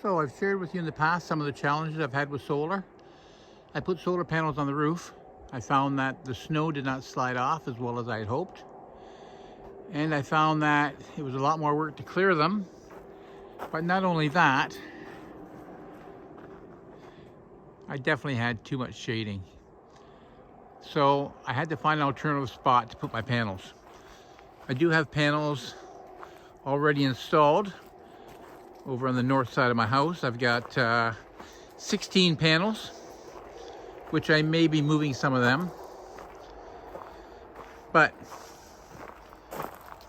So I've shared with you in the past some of the challenges I've had with solar. I put solar panels on the roof. I found that the snow did not slide off as well as I had hoped. And I found that it was a lot more work to clear them. But not only that, I definitely had too much shading. So I had to find an alternative spot to put my panels. I do have panels already installed over on the north side of my house. I've got 16 panels, which I may be moving some of them. But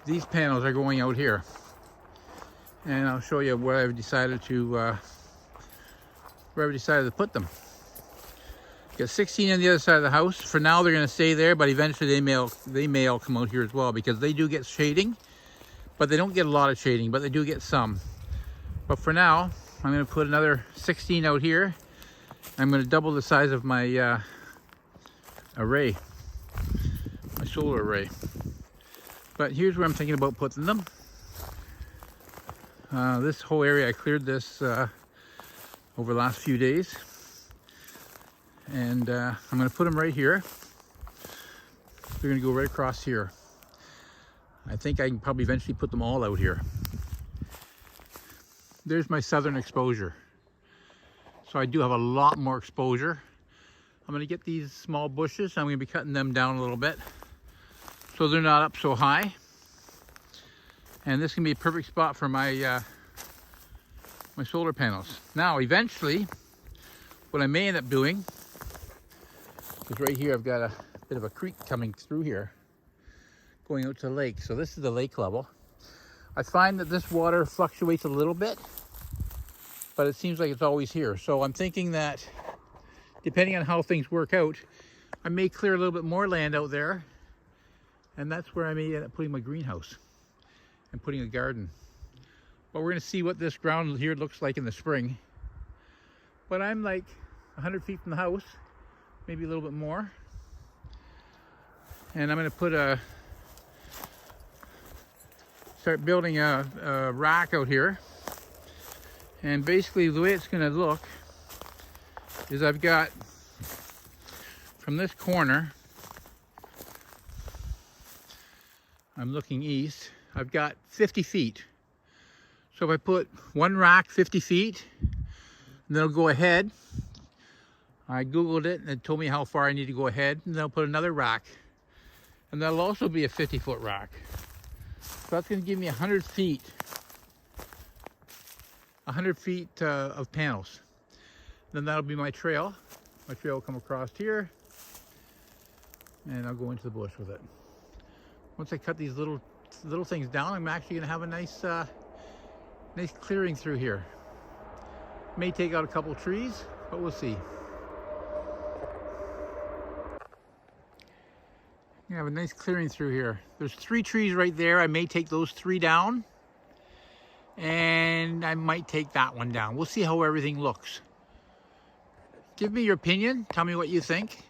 these panels are going out here. And I'll show you where I've decided to put them. Got 16 on the other side of the house. For now, they're going to stay there, but eventually they may all come out here as well, because they do get shading, but they don't get a lot of shading, but they do get some. But for now, I'm going to put another 16 out here. I'm going to double the size of my array, my solar array. But here's where I'm thinking about putting them. This whole area, I cleared this over the last few days. And I'm going to put them right here. They're going to go right across here. I think I can probably eventually put them all out here. There's my southern exposure. So I do have a lot more exposure. I'm going to get these small bushes. I'm going to be cutting them down a little bit so they're not up so high. And this can be a perfect spot for my my solar panels. Now, eventually, what I may end up doing is right here, I've got a bit of a creek coming through here, going out to the lake. So this is the lake level. I find that this water fluctuates a little bit, but it seems like it's always here. So I'm thinking that depending on how things work out, I may clear a little bit more land out there, and that's where I may end up putting my greenhouse and putting a garden. But we're going to see what this ground here looks like in the spring. But I'm like 100 feet from the house, maybe a little bit more. And I'm going to put start building a rack out here. And basically the way it's going to look is I've got from this corner, I'm looking east, I've got 50 feet. So if I put one rack 50 feet, and then I'll go ahead. I Googled it and it told me how far I need to go ahead, and then I'll put another rack. And that'll also be a 50-foot rack. So that's going to give me 100 feet. 100 feet of panels. Then that'll be my trail. My trail will come across here, and I'll go into the bush with it. Once I cut these little things down, I'm actually going to have a nice clearing through here. May take out a couple trees, but we'll see. You have a nice clearing through here. There's 3 trees right there. I may take those 3 down, and I might take that one down. We'll see how everything looks. Give me your opinion. Tell me what you think.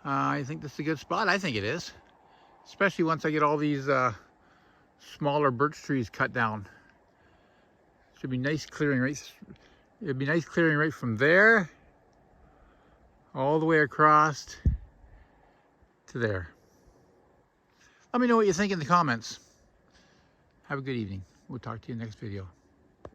I think this is a good spot. I think it is, especially once I get all these smaller birch trees cut down. Should be nice clearing right. It'd be nice clearing right from there all the way across to there. Let me know what you think in the comments. Have a good evening. We'll talk to you in the next video.